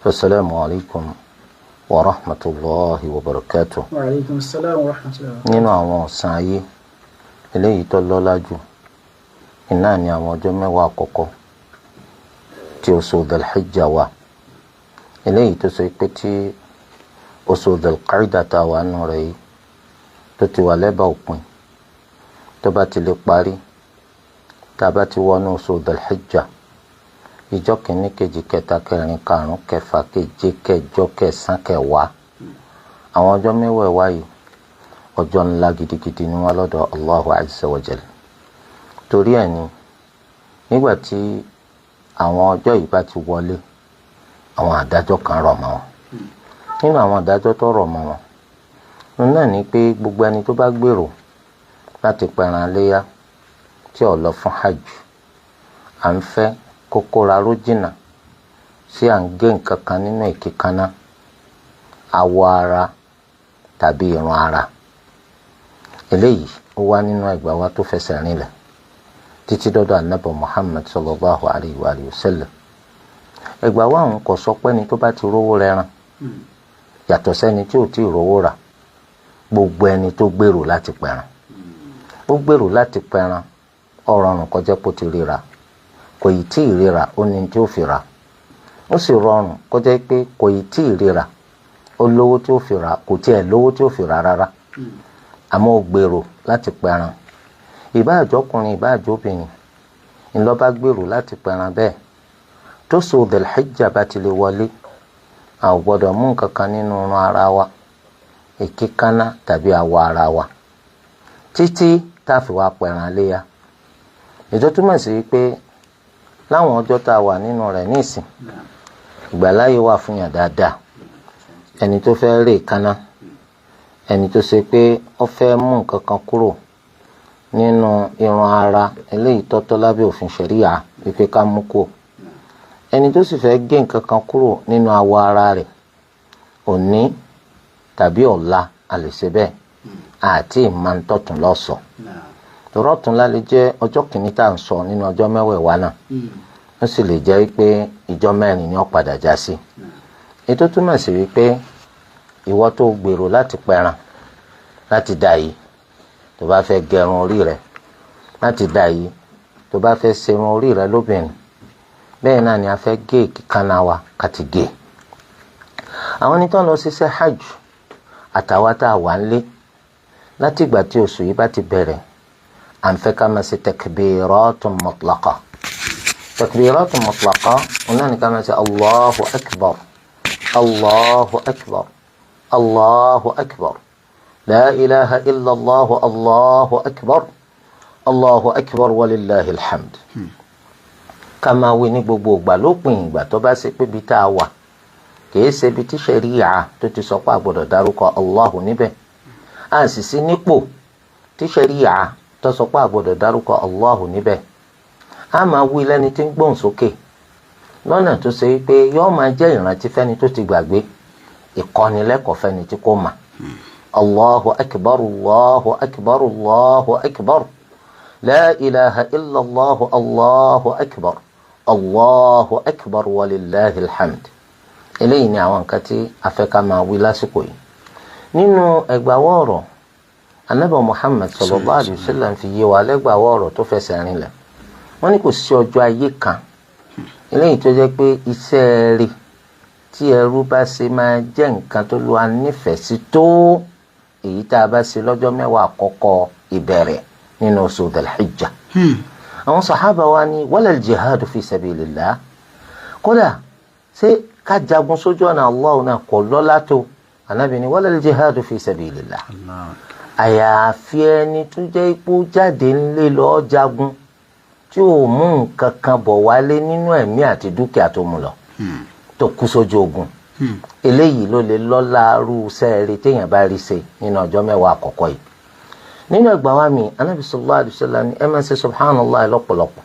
Assalamu alaikum wa rahmatullahi wa barakatuh. Wa alaikum assalam wa rahmatullahi. Nínú àwọn ọ̀sán ayé eléyìí tó lọ́lá jù iná ni àwọn ọjọ́ mẹ́wàá àkọ́kọ́ tí oṣù Dhul-Hijjah wà. Eléyìí tó sọ pé tí oṣù Dhul-Qa'dah tá wà nù rẹ̀ yìí tó ti wà lẹ́bàá òpin tó bá ti lè parí tá a bá ti wọnú oṣù Dhul-Hijjah ìjọ kìíní kejì kẹta kẹrin karùn kẹfà keje kẹjọ kẹsàn kẹwàá àwọn ọjọ́ mẹ́wàá yìí ọjọ́ ńlá gidigidi ni wọ́n lọ́dọ̀ Allahu Azza wa Jal. Torí ẹ̀ ni nígbà tí àwọn ọjọ́ yìí bá ti wọlé àwọn àdájọ́ kan rọ̀ mọ́ wọn. Nínú àwọn àdájọ́ tó rọ̀ mọ́ wọn náà ni pé gbogbo ẹni tó bá gbèrò láti pẹran léyà tí ó lọ fún hajj à ń fẹ́ kókóra ró jìnnà sí à ń gé nǹkan kan nínú ìkíkaná awọ ara tàbí irun ara. Eléyìí ó wá nínú ẹgbàá wa tó fẹsẹ̀ rinlẹ̀ títí dọ́dọ̀ Ànábì Muhammad sallallahu alayhi wa sallam. Ẹgbàá wa òun kò sọ pé ni tó bá ti rówó rẹran yàtọ̀ sẹ́ni tí ò tí ì rówó rà, gbogbo ẹni tó gbèrò láti pẹran ó gbèrò láti pẹran ó rọrùn kó jẹ́ pé ó ti ríra, kò ì tí ì ríra ó ní tí ó fi rà, ó sì rọrùn kó jẹ́ pé kò ì tí ì ríra ó lówó tí ó fi rà, kò tiẹ̀ lówó tí ó fi rà rárá àmọ́ ó gbèrò láti pẹran. Ìbá àjọkùnrin ìbá àjọbìnrin ńlọ bá gbèrò láti pẹran bẹ́ẹ̀ tó oṣù Dhul-Hijjah bá ti lè wọlé a ò gbọ́dọ̀ mú nǹkan kan nínú irun ara wa, èkíkáná tàbí awọ ara wa títí tá a fi wá pẹran léyà. ètò túmọ̀ sí pé láwọn ọjọ́ tá a wà nínú rẹ̀ nísìn ìgbàláyé wà fún yàn dáadáa. Ẹni tó fẹ́ rè kaná, ẹni tó ṣe pé ó fẹ́ mú nǹkan kan kúrò nínú irun ara eléyìí tọ́tọ́ lábẹ́ òfin ṣẹ̀ríà wípé ká mú kúrò, ẹni tó sì fẹ́ gé nǹkan kan kúrò nínú awọ ara rẹ̀ òní tàbí ọ̀la a lè ṣe bẹ́ẹ̀ àti ìmọ̀ntọ́tún lọ́sọ̀. Rọ́tún lálẹ́ jẹ́ ọjọ́ kìíní tá à ń sọ nínú ọjọ́ mẹ́wẹ̀ẹ̀wá náà ó sì lè jẹ́ pé ìjọ mẹ́rin ni ó padà já sí. Ètò túmọ̀ sí wípé ìwọ tó gbèrò láti pẹran láti dà yìí tó bá fẹ́ gẹrun orí rẹ̀, láti dà yìí tó bá fẹ́ ṣerun orí rẹ̀ lóbìnrin, bẹ́ẹ̀ náà ni a fẹ́ gé ìkíkaná wa káti gé. Àwọn ẹni tó ń lọ ṣiṣẹ́ hajj àtàwọn tá a wà ń lé láti ìgbà tí oṣù yìí bá ti bẹ̀rẹ̀ à ń fẹ́ ká máa ṣe takbiratun mutlaqa. Takbiratun mutlaqa ọ̀nà ni ká máa ṣe Allahu akbar, Allahu akbar, Allahu akbar, la ilaha illa Allahu, Allahu akbar, Allahu akbar walillahil hamd. Ká máa wí ní gbogbo ìgbà lópin ìgbà tó bá ṣe pé ibi tá a wà kìí ṣe ibi tí ṣẹ̀ríà tó ti sọ pé a gbọ́dọ̀ dárúkọ Allahu níbẹ̀, a sì sí nípò tí ṣẹ̀ríà tó sọ pé a gbọ́dọ̀ dárúkọ Allahu níbẹ̀. A máa wí lẹ́ni tí ń gbóhùn sókè lọ́nà tó ṣe pé yóò máa jẹ́ ìrántí fẹ́ni tó ti gbàgbé, ìkọ́nilẹ́kọ̀ọ́ fẹ́ni tí kò mà. Allahu akbar, Allahu akbar, Allahu akbar, la ilaha illa Allahu, Allahu akbar, Allahu akbar walillahil hamd. Eléyìí ni àwọn nǹkan tí a fẹ́ ká máa wí lásìkò yìí. Nínú ẹgbàáwọ̀ ọ̀rọ̀ Ànábì Muhammad sallallahu alayhi wa sallam fi yé wa lẹ́gbàáwọ̀ ọ̀rọ̀ tó fẹsẹ̀ rinlẹ̀. Wọ́n ní kò sí ọjọ́ ayé kan eléyìí tó jẹ́ pé iṣẹ́ rẹ̀ tí ẹrú bá ṣe máa jẹ́ nǹkan tó lọ́wọ́ nífẹ̀ẹ́ sí tó èyí tá a bá ṣe lọ́jọ́ mẹ́wàá àkọ́kọ́ ìbẹ̀rẹ̀ nínú oṣù Dhul-Hijjah. Àwọn sàhábà wa ní wala al-jihadu fi sabilillah, kódà ṣé ká jagun sójú ọ̀nà Allah náà kò lọ́lá tó. Ànábì ní wala al-jihadu fi sabilillah, àyàfi ẹni tó jẹ́ ipò jáde ńlé lọ́ọ́ jagun tí ò mú nǹkan kan bọ̀ wálé nínú ẹ̀mí àti dúkìá tó mú lọ tó kú sójú ogun. Eléyìí ló lè lọ́lá rú sẹ́ẹ̀rì téèyàn bá rí ṣe nínú ọjọ́ mẹ́wàá àkọ́kọ́ yìí. Nínú ẹgbàá wa mi Ànábì sallallahu alaihi wasallam ní ẹ máa ṣe subhanallah lọ́pọ̀lọpọ̀,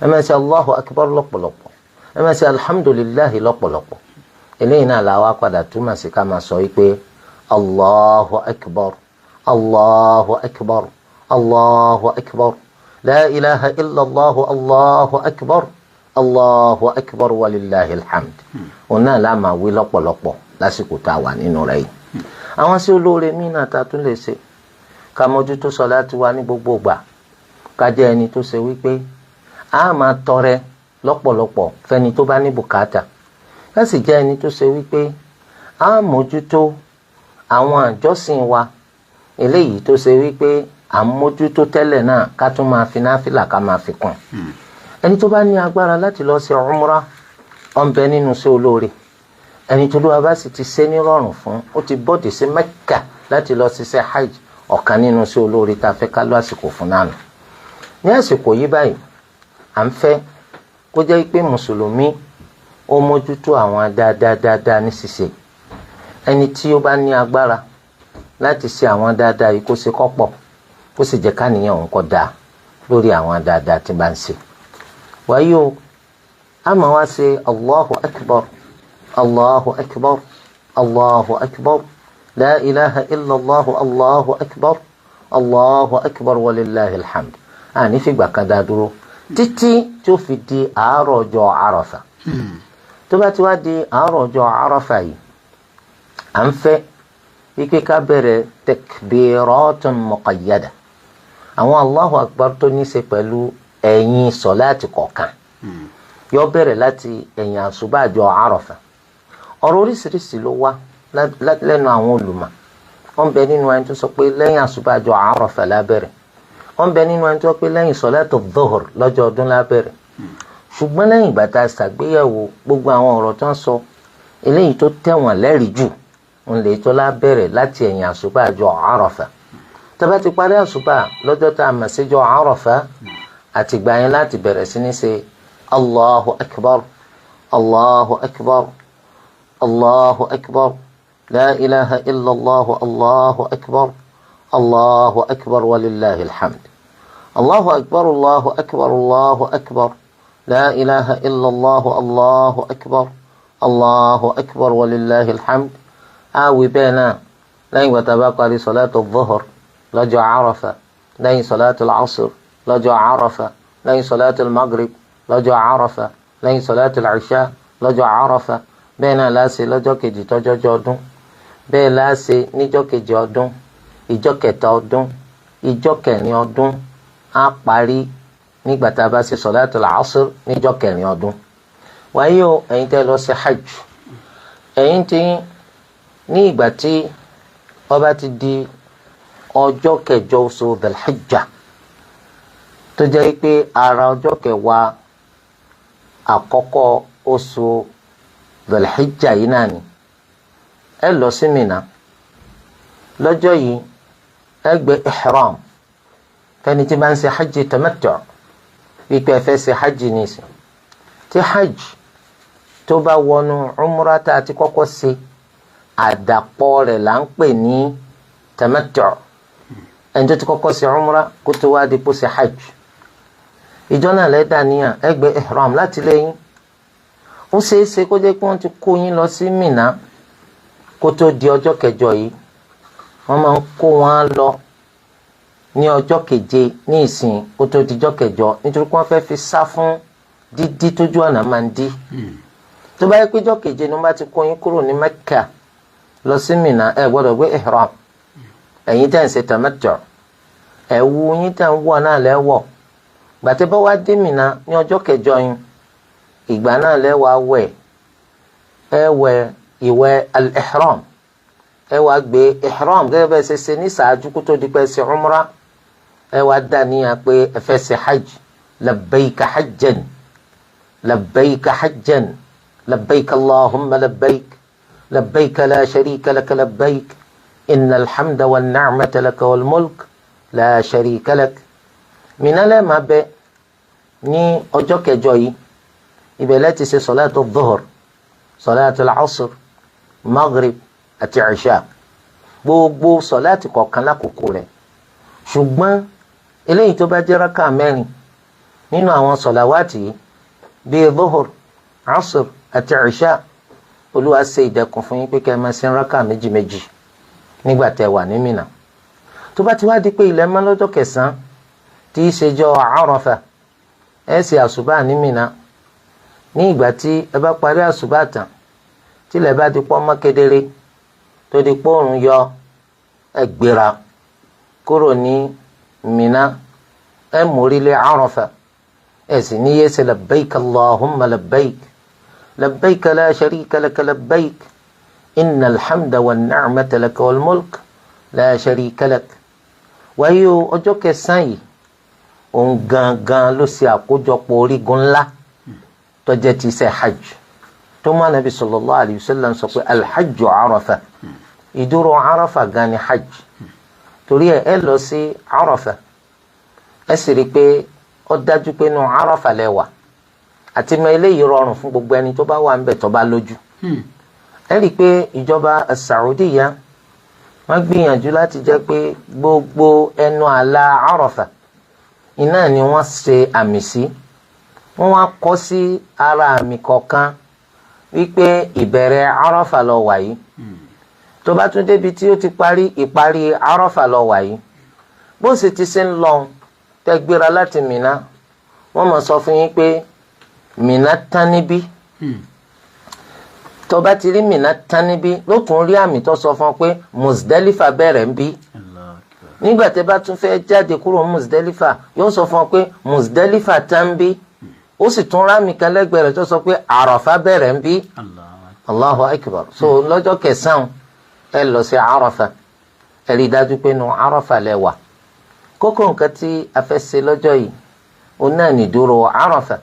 ẹ máa ṣe Allahu akbar lọ́pọ̀lọpọ̀, ẹ máa ṣe alhamdulillahi lọ́pọ̀lọpọ̀. Eléyìí náà la wá padà túmọ̀ sí ká máa sọ wípé Allahu akbar, Allahu akbar, Allahu akbar, la ilaha illa Allahu, Allahu akbar, Allahu akbar walillahil hamd òun náà la máa wí lọ́pọ̀lọpọ̀ lásìkò tá a wà nínú rẹ̀ yìí. àwọn sí olóore míì náà ta tún lè ṣe ká mójútó sọ̀láàtì wa ní gbogbo ìgbà ká jẹ́ ẹni tó ṣe wípé a máa tọrẹ lọ́pọ̀lọpọ̀ fẹ́ni tó bá ní bùkátà ká sì jẹ́ ẹni tó ṣe wípé a mójútó àwọn àjọsìn wa eléyìí tó ṣe wípé à ń mójútó tẹ́lẹ̀ náà ká tún máa fi náfìlà ká máa fi kún. ẹni tó bá ní agbára láti lọ sí umrah ó ń bẹ nínú sí olóore ẹni tó ló bá sì ti ṣe ní rọrùn fún ó ti bọ́dì sí Mẹ́kà láti lọ ṣiṣẹ́ hajj ọ̀kan nínú sí olóore tá a fẹ́ ká lọ àsìkò fún náà. ní àsìkò yìí báyìí à ń fẹ́ kó jẹ́ pé mùsùlùmí ó mójútó àwọn dáadáa ní ṣíṣe ẹni tí ó bá ní agbára láti ṣe àwọn dáadáa yìí kó ṣe kọ́pọ̀ kó sì jẹ́ káníyàn òun kó dáa lórí àwọn dáadáa tí bá ń ṣe. wáyé o a máa wá ṣe Allahu akbar Allahu akbar Allahu akbar la ilaha illallah Allahu akbar Allahu akbar walillahil hamd àní fìgbà kan dá dúró títí tí ó fi di àárọ̀ ọjọ́ Àrafà. tó bá ti wá di àárọ̀ ọjọ́ Àrafà yìí à ń fẹ́ wípé ká bẹ̀rẹ̀ takbiratun muqayyada àwọn Allahu akbar tó ní í ṣe pẹ̀lú ẹ̀yìn sọ̀láàtì kọ̀ọ̀kan yóò bẹ̀rẹ̀ láti ẹ̀yìn àṣùbàjọ́ Àrafà. ọ̀rọ̀ oríṣiríṣi ló wá lẹ́nu àwọn olùmọ̀ wọ́n bẹ nínú ẹni tó sọ pé lẹ́yìn àṣùbàjọ́ Àrafà lábẹ̀rẹ̀ wọ́n bẹ nínú ẹni tó sọ pé lẹ́yìn sọ̀láàtì dhuhr lọ́jọ́ ọdún lábẹ̀rẹ̀ ṣùgbọ́n lẹ́yìn ìgbà tá a ṣàgbéyẹ̀wò gbogbo àwọn ọ̀rọ̀ tó ń sọ eléyìí tó tẹ̀wọ̀n lẹ́rìí jù ń lè tó lábẹ̀rẹ̀ láti ẹ̀yìn àṣùbàjọ́ Àrafà. tá bá ti parí àṣùbà lọ́jọ́ tá a mọ̀ síjọ́ Àrafà àtìgbà yẹn láti bẹ̀rẹ̀ sí ní ṣe Allahu akbar Allahu akbar Allahu akbar la ilaha illallah Allahu akbar Allahu akbar walillahil hamd Allahu akbar Allahu akbar Allahu akbar la ilaha illallah Allahu akbar Allahu akbar walillahil hamd. awi bẹ́ẹ̀ náà lẹ́yìn ìgbà tá a bá parí sọ̀látù dhuhr lọ́jọ́ Àrafà lẹ́yìn sọ̀látù al-asr lọ́jọ́ Àrafà lẹ́yìn sọ̀látù al-maghrib lọ́jọ́ Àrafà lẹ́yìn sọ̀látù al-isha lọ́jọ́ Àrafà bẹ́ẹ̀ náà láṣẹ lọ́jọ́ kejì tọ́jọ́jọ́ ọdún bẹ́ẹ̀ láṣẹ níjọ́ kejì ọdún ìjọ́ kẹta ọdún ìjọ́ kẹrin ọdún á parí nígbà tá a bá ṣe sọ̀látù al-asr níjọ́ kẹrin ọdún. wáyé o ẹ̀yin tẹ́ lọ sí hajj ẹ̀yin tí ní ìgbà tí ó bá ti di ọjọ́ kẹjọ oṣù Dhul-Hijjah tó jẹ́ pé ara ọjọ́ kẹwàá àkọ́kọ́ oṣù Dhul-Hijjah yìí náà ni ẹ lọ sí Mínà lọ́jọ́ yìí ẹ gbé ihram fẹ́ni tí bá ń ṣe hajj tamattu' wípé ẹ fẹ́ ṣe hajj nìsín tí hajj tó bá wọnú umrah tá a ti kọ́kọ́ ṣe àdàpọ̀ rẹ̀ là ń pè ní tamattu' ẹni tó ti kọ́kọ́ ṣe umrah kó tó wá di kó ṣe hajj ìjọ náà lẹ́dà níyàn ẹ gbé ihram láti lẹ́yìn ó ṣeé ṣe kó jẹ́ pé wọ́n ti kó yín lọ sí Mínà kó tó di ọjọ́ kẹjọ yìí wọ́n máa ń kó wọn lọ ní ọjọ́ keje ní ìsìn kó tó di ọjọ́ kẹjọ nítorí pé wọ́n fẹ́ fi sá fún dídí tójú ọ̀nà máa ń dí tó bá yẹ pé ọjọ́ keje ni wọ́n bá ti kó yín kúrò ní Mẹ́kà lọ sí Mínà ẹ gbọ́dọ̀ gbé ihram ẹ̀yin tẹ́ ń ṣe tamattu ẹ̀wù yín tẹ́ ń wọ̀ náà lẹ́wọ̀ gbàtẹ́ bá wá dé Mínà ní ọjọ́ kẹjọ yín ìgbà náà lẹ́wàá wẹ̀ ẹ wẹ̀ ìwẹ̀ al-ihram ẹ wá gbé ihram gẹ́gẹ́ bẹ́ẹ̀ ṣe ṣe ní ṣáájú kó tó di pé ṣe umrah ẹ wá dá níyà pé ẹ fẹ́ ṣe hajj labbayka hajjan labbayka hajjan labbayka allahumma labbayk labbayka la sharika laka labbayk innal hamda wan ni'mata laka wal mulk la sharika lak. Mínà lẹ́ẹ̀ máa bẹ ní ọjọ́ kẹjọ yìí ibẹ̀ lẹ́ẹ̀ ti ṣe sọ̀láàtù dhuhr sọ̀láàtù al-asr maghrib àti ìṣà gbogbo sọ̀láàtì kọ̀ọ̀kan lákòókò rẹ̀ ṣùgbọ́n eléyìí tó bá jẹ́ rákà mẹ́rin nínú àwọn sọ̀làwátì bíi dhuhr asr àti ìṣà Olúwa ṣe ìdẹ̀kùn fún yín pé kẹ́ ẹ máa ṣe rákà méjì méjì nígbà tẹ́ wà ní Mínà tó bá ti wá di pé ilẹ̀ mọ́ lọ́jọ́ kẹsàn-án tí í ṣe jọ́ Àrafà ẹ ṣe àṣùbà ní Mínà ní ìgbà tí ẹ bá parí àsùbá tán tílẹ̀ bá di pọ́ mọ́ kedere tó di pọ́ òrùn yọ ẹ gbéra kúrò ní Mina ẹ mórílé Arafa ẹ sì ní yé ṣe labbaik Allahumma labbaik labbaik la sharika laka labbaik innal hamda wan ni'mata laka wal mulk la sharika lak. wáyé o ọjọ́ kẹsàn-án yìí òun gangan ló ṣe àkójọpọ̀ orígun ńlá tó jẹ́ ti ṣe hajj tó mú Ànábì sallallahu alayhi wa sallam sọ pé alhajju Arafa ìdúró Arafa gan ni hajj torí ẹ lọ sí Arafa ẹ sì rí i pé ó dájú pé inú Arafa lẹ́wà àti mọ eléyìí rọrùn fún gbogbo ẹni tó bá wà ń bẹ̀ tó bá lójú ẹ rí i pé ìjọba Saudiya wọ́n gbìyànjú láti jẹ́ pé gbogbo ẹnu àlà Arafa iná ni wọ́n ṣe àmì sí wọ́n wá kọ sí ara àmì kọ̀ọ̀kan wípé ìbẹ̀rẹ̀ Arafa ló wà yìí tó bá tún débi tí ó ti parí ìparí Arafa ló wà yìí bó sì ti ṣe ń lọ tẹ́ gbéra láti Mina wọ́n máa sọ fún yín pé Mina tán níbí tó bá ti rí Mina tán níbí ló tún rí àmì tó sọ fún ọ pé Muzdalifa bẹ̀rẹ̀ ń bí nígbà tẹ́ bá tún fẹ́ jáde kúrò Muzdalifa yóò sọ fún ọ pé Muzdalifa tán bí ó sì tún rámì kan lẹ́gbẹ̀ẹ́ rẹ̀ tó sọ pé Àràfà bẹ̀rẹ̀ ń bí Allahu Akbar. so lọ́jọ́ kẹsàn-án ẹ lọ sí Àràfà ẹ rí i dájú pé nu Àràfà lẹ wà kókó nǹkan tí a fẹ́ ṣe lọ́jọ́ yìí òun náà ní dúró Àràfà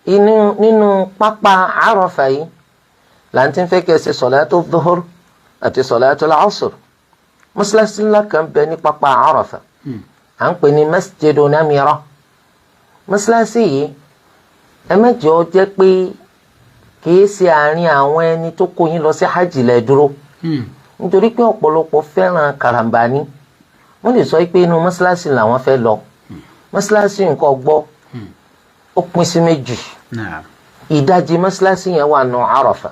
nínú pápá Àràfà yìí là ń tí ń fẹ́ kẹ́ ṣe sọ̀látù dhuhr àti sọ̀látù al-asr mọ́sálásí ńlá kan bẹ ní pápá Àràfà à ń pè ní Masjidu Namira mọ́sálásí yìí ẹ mẹ́jọ jẹ́ pé kìí ṣe àárín àwọn ẹni tó kó yín lọ sí hajj lẹ dúró nítorí pé ọ̀pọ̀lọpọ̀ fẹ́ràn karambani wọ́n lè sọ pé inú mọ́sálásí làwọn fẹ́ lọ mọ́sálásí nǹkan gbọ́ ó pín sí méjì ìdajì mọ́sálásí yẹn wà nù Àràfà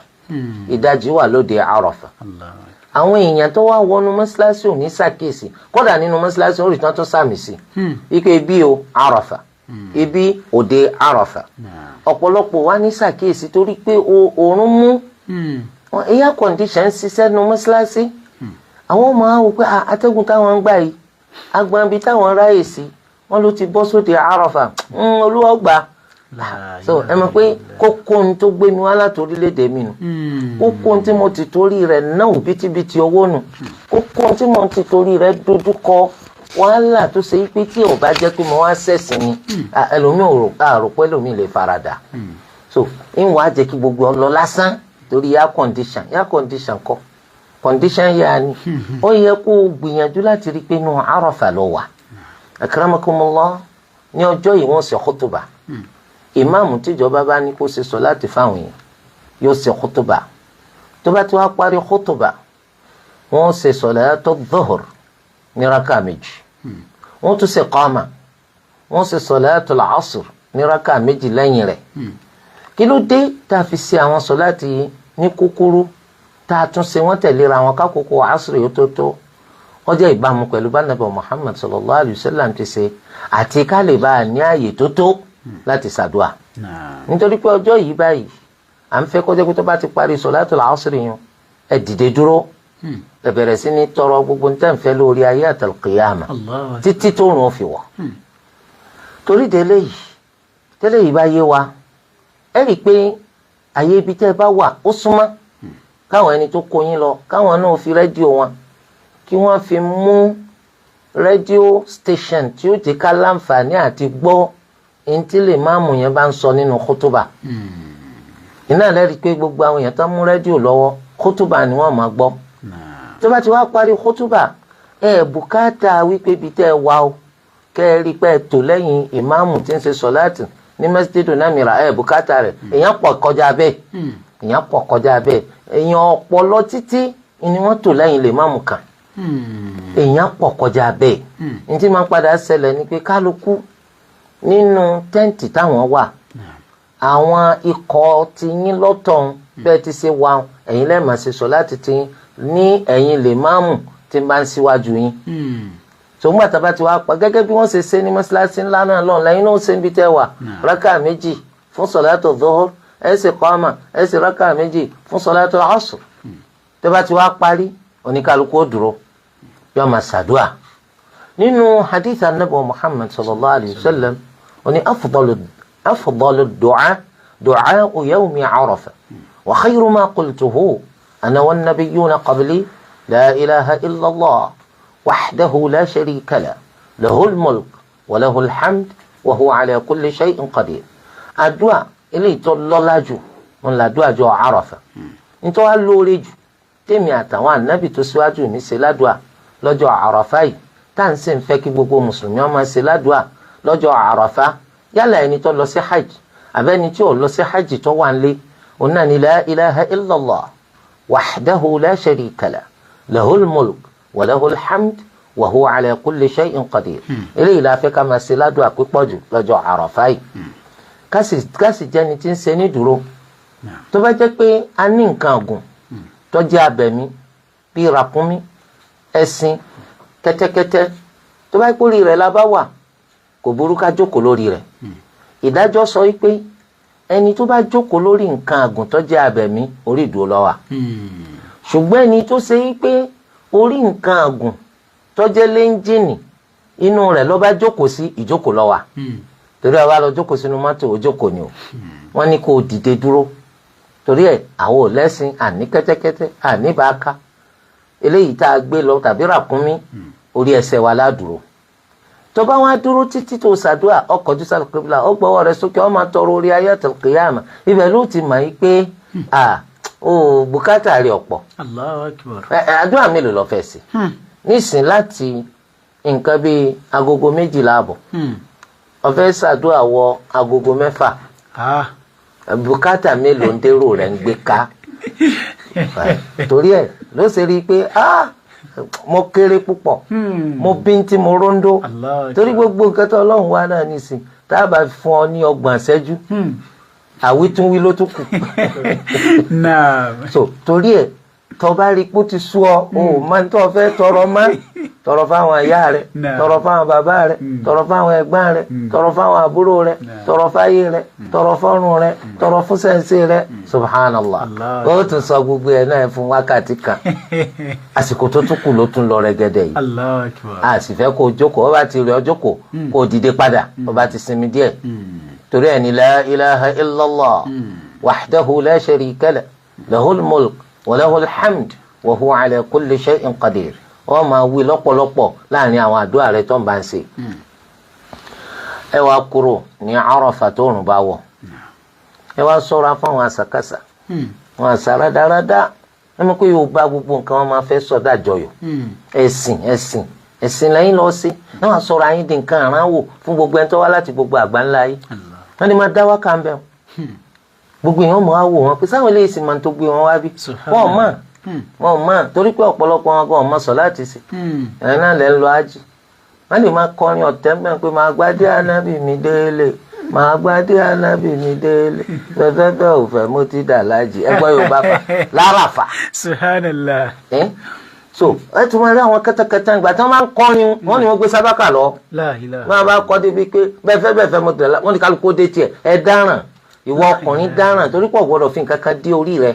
ìdajì wà lóde Àràfà àwọn èèyàn tó wá wọnú mọ́sálásí ò ní ṣàkíyèsí kódà nínú mọ́sálásí ó rí tán tó sàmì sí ike bí o Àràfà ibi òde Àràfà ọ̀pọ̀lọpọ̀ wá ní ṣàkíyèsí torí pé oòrùn mú air condition ṣiṣẹ́ nu mọ́ṣáláṣí àwọn ọmọ àwọn pé atẹ́gùn táwọn ń gbà yìí agbọn ibi táwọn ráyè sí wọ́n ló ti bọ́ sóde Àràfà olúwa gbà so ẹ mọ̀ pé kókó ohun tó gbé mi wá láti orílẹ̀-èdè mi nù kókó ohun tí mo ti torí rẹ̀ náà bítíbitì owó nù kókó ohun tí mo ti torí rẹ̀ dojúkọ wàhálà tó ṣe pé tí ò bá jẹ́ pé mo wá ṣẹ̀sìn ni ẹlòmíì àrò pé ẹlòmíì lè farada so ń wàá jẹ́ kí gbogbo ọ lọ lásán torí air condition kọ́ condition yà ni ó yẹ kó o gbìyànjú láti rí i pé inú Àràfà ló wà akramakumullah ní ọjọ́ yìí wọ́n ṣe khutuba ìmáàmù tíjọba bá ní kó ṣe sọ̀láàtì fáwọn èèyàn yóò ṣe khutuba tó bá ti wá parí khutuba wọ́n ṣe sọ̀látù dhuhr ní rákà méjì wọ́n tún ṣe qama wọ́n ṣe sọ̀látù al-asr ní rákà méjì lẹ́yìn rẹ̀ kí ló dé tá a fi ṣe àwọn sọ̀láàtì yìí ní kúkúrú tá a tún ṣe wọ́n tẹ̀léra wọn kákòókò asr yóò tó tó ó jẹ́ ìbámu pẹ̀lú bá Ànábì Muhammad sallallahu alayhi wa sallam ti ṣe àti ká lè bá a ní ààyè tó tó láti ṣàdúà nítorí pé ọjọ́ yìí báyìí à ń fẹ́ kọjá pé tó bá ti parí sọ̀látù al-asr yẹn ẹ dìde dúró ẹ bẹ̀rẹ̀ sí ní tọrọ gbogbo ní tẹ́ǹfẹ́ lórí ayé àtàlùkìyàmà títí tó rùn fi wọ̀ torí tẹ́lẹ̀ yìí bá yé wa ẹ rí i pé àyè ibi tẹ́ ẹ bá wà ó súnmọ́ káwọn ẹni tó kó yín lọ káwọn náà fi rédíò wọn kí wọ́n fi mú rédíò station tí ó jẹ́ ká láǹfààní àti gbọ́ ẹni tí lè máàmù yẹn bá ń sọ nínú kútùbà iná lẹ́rìí pé gbogbo àwọn èèyàn tó mú rédíò lọ́wọ́ kútùbà ni wọ́n máa gbọ́ tó bá ti wá parí kútùbà bùkátà wípé ibi tẹ́ ẹ wà ó kẹ́ ẹ rí i pé ẹ tò lẹ́yìn ìmáàmù tí ń ṣe sọ̀láàtì ní Masjidu Namira bùkátà rẹ̀ èèyàn pọ̀ kọjá bẹ́ẹ̀ èèyàn ọ̀pọ̀lọ títí ni wọ́n tò lẹ́yìn lè máàmù kan èèyàn pọ̀ kọjá bẹ́ẹ̀ ní tí máa ń padà ṣẹlẹ̀ ni pé kálukú nínú tẹ́ǹtì táwọn wà àwọn ikọ̀ ti yín lọ́tọ̀ bẹ́ẹ̀ ti ṣe wà ẹ̀yin lẹ́ẹ̀ máa ṣe sọ̀láàtì tí ní ẹ̀yin lè máàmù tí ń bá ń síwájú yín tòun gbàtà bá ti wá pa gẹ́gẹ́ bí wọ́n ṣe ṣe ní mọ́ṣáláṣí ńlá náà lọ́n lẹ́yìn náà ṣe ń bi tẹ́ wà rákà méjì fún sọ̀látù dhuhr ẹ ṣe qama ẹ ṣe rákà méjì fún salatul asr tó bá ti wá parí oníkálukú ó dúró yóò máa ṣàdúà nínú hadith anabi muhammad sallallahu alayhi wa sallam oní afdalu du'a du'a yawmi arafa wa khayru ma qultuhu ana wan nabiyyuna qabli la ilaha illa allah wahdahu la sharika lahu lahul mulk wa lahul hamd wa huwa ala kulli shay'in qadir. àdúà eléyìí tó lọ́lá jù wọn làdúà jọ Àrafà nítorí wàá lóore jù tèmi àtàwọn ànábì tó síwájú mi ṣe ládùà lọ́jọ́ Àrafà yìí tá à ń sì ń fẹ́ kí gbogbo mùsùlùmí ó máa ṣe ládùà lọ́jọ́ Àrafà yálà ẹni tó lọ sí hajj àbẹ́ni tí ò lọ sí hajj tó wà ń lé òun náà ní la ilaha illallah wahdahu la sharika lahu lahul mulk wa lahul hamd wa huwa ala kulli shay'in qadir. eléyìí la fẹ́ ká máa ṣe ládùà pípọ̀ jù lọ́jọ́ Àrafà yìí kásì jẹ́ni tí ń ṣe ní dúró tó bá jẹ́ pé a ní nǹkan ọ̀gùn tó jẹ́ abẹ̀mí bíi ràkúnmí ẹṣin kẹ́tẹ́kẹ́tẹ́ tó bá kórì rẹ̀ la bá wà kò burú ká jókòó lórí rẹ̀ ìdájọ́ sọ wípé ẹni tó bá jókòó lórí nǹkan ọ̀gùn tó jẹ́ abẹ̀mí orí ìdúró ló wà ṣùgbọ́n ẹni tó ṣe wípé orí nǹkan ọ̀gùn tó jẹ́ lẹ́ńjìnì inú rẹ̀ ló bá jókòó sí ìjókòó ló wà torí àwa lọ jókòó sínú mọ́tò òjókòó ni o wọ́n ní kó o dìde dúró torí ẹ̀ àwọn ò lẹ́sìn àní kẹ́tẹ́kẹ́tẹ́ àní bàákà eléyìí tá a gbé lọ tàbí ràkúnmí orí ẹsẹ̀ wa ládùúró tó bá wá dúró títí tó ṣàdúrà ọkọ̀jú sálùkébìlà ó gbọ́wọ́ rẹ̀ sókè ó máa tọrọ orí ayatul qiyama ibẹ̀ ló ti mọ̀ yìí pé ó bùkátà rẹ̀ ọ̀pọ̀. Allahu Akbar. àdúrà mélòó lọ fẹ́ sí nísìn láti nǹkan bíi agogo 12 àbọ̀ ó fẹ́ ṣàdúrà wọ agogo 6 bùkátà mélòó ń dérò rẹ̀ ń gbé ká torí ẹ̀ ló ṣe rí i pé mo kéré púpọ̀ mo bíntín mo róńdó torí gbogbo nǹkan tó Ọlọ́run wá náà nísìn tá a bá fún ọ ní 30 ìṣẹ́jú àwítúnwí ló tún kù so torí ẹ̀ tó bá rí i pé ó ti sú ọ o máa ń tó fẹ́ tọrọ má tọrọ fáwọn ìyá rẹ tọrọ fáwọn bàbá rẹ tọrọ fáwọn ẹ̀gbọ́n rẹ tọrọ fáwọn àbúrò rẹ tọrọ fáyé rẹ tọrọ fọ́run rẹ tọrọ fún sẹ́ǹsì rẹ subhanallah ó tún sọ gbogbo ẹ̀ náà fún wákàtí kan àsìkò tó tún kù ló tún lọ rẹ́gẹ́dẹ́ yìí a sì fẹ́ kó o jókòó ó bá ti rẹ̀ ọ́ jókòó kó o dìde padà ó bá ti sinmi díẹ̀ torí ẹ̀ ní la ilaha illallah wahdahu la sharika lahu lahul mulk wa lahul hamd wa huwa ala kulli shay'in qadir wọ́n máa wí lọ́pọ̀lọpọ̀ láàrin àwọn àdúrà rẹ tó ń bá ń ṣe. ẹ wá kúrò ní Àrafà tó rùn bá wọ̀ ẹ wá ṣọ́ra fún àwọn àṣàkáṣà wọn àṣà rádaràdá ẹ mọ̀ pé yóò bá gbogbo nǹkan wọn máa fẹ́ sọ̀dá jọyọ̀ ẹ̀sìn lẹ́yìn lọ sí ẹ wá ṣọ́ra yín di nǹkan àránwò fún gbogbo ẹni tó wá láti gbogbo àgbáńlá yìí wọ́n ní máa dá wákà ń bẹ̀ gbogbo èèyàn mọ̀ á wò wọn pé sáwọn eléyìí sì máa tó gbé wọn wá bí wọ́n mọ̀ wọn mọ̀ torí pé ọ̀pọ̀lọpọ̀ wọn gan ọmọ sọ láti sí ẹ̀rín náà lẹ́ ń lọ ájì wọ́n lè máa kọrin ọ̀tẹ́ mẹ́rin pé máa gbádé ànábì mi délé máa gbádé ànábì mi délé fẹ́fẹ́fẹ́ òfẹ́ mo ti dà lájì ẹgbẹ́ Yorùbá fà láràfà. Subhanallah. so ẹ tún máa rí àwọn kẹtẹkẹtẹ ìgbà tí wọ́n máa ń kọrin wọ́n ní wọ́n gbé sábàkà lọ wọ́n bá kọ́ débi pé bẹ́ẹ̀fẹ́ mo tẹ̀lé wọ́n ní kálukú dé tiẹ̀ ẹ dáràn ìwọ ọkùnrin dáràn torí pọ̀ gbọ́dọ̀ fi nǹkan kan dé orí rẹ̀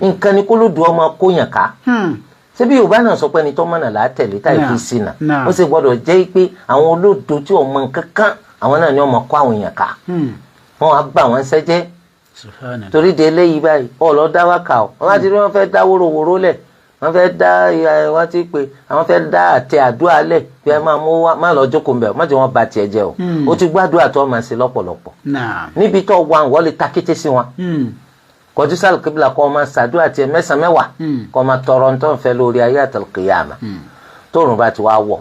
nǹkan ni kó ló dùn ọmọ kóyàn ká ṣebí Yorùbá náà sọ pé ẹni tó mọ̀nà là á tẹ̀lé táì fi ṣìnà ó sì gbọ́dọ̀ jẹ́ pé àwọn olódo tí ò mọ nǹkan kan àwọn náà ni wọ́n mọ kó àwọn èèyàn ká wọ́n á bà wọ́n sẹ́jẹ́ torí de eléyìí báyìí ọ̀lọ́ dá wákà ọ́ wọ́n á ti rí wọ́n fẹ́ dá wóróworó lẹ̀ wọ́n fẹ́ dá wọ́n ti pé àwọn fẹ́ dá àtẹ àdúrà lẹ̀ pé ẹ máa mú má lọ jókòó mbẹ̀ má jẹ́ wọ́n ba tiẹ̀ jẹ́ o ó ti gbàdúrà tó máa ṣe lọ́pọ̀lọpọ̀ níbi tó wà wọ́n lè ta kété sí wọn kọjú sálùkébìlà kọ́ máa ṣàdúrà tiẹ̀ 9 mẹ́wàá kọ́ máa tọrọ ntọ́ nfẹ́ lórí ayé àtàlùkìyàmà tóòrùn bá ti wá wọ̀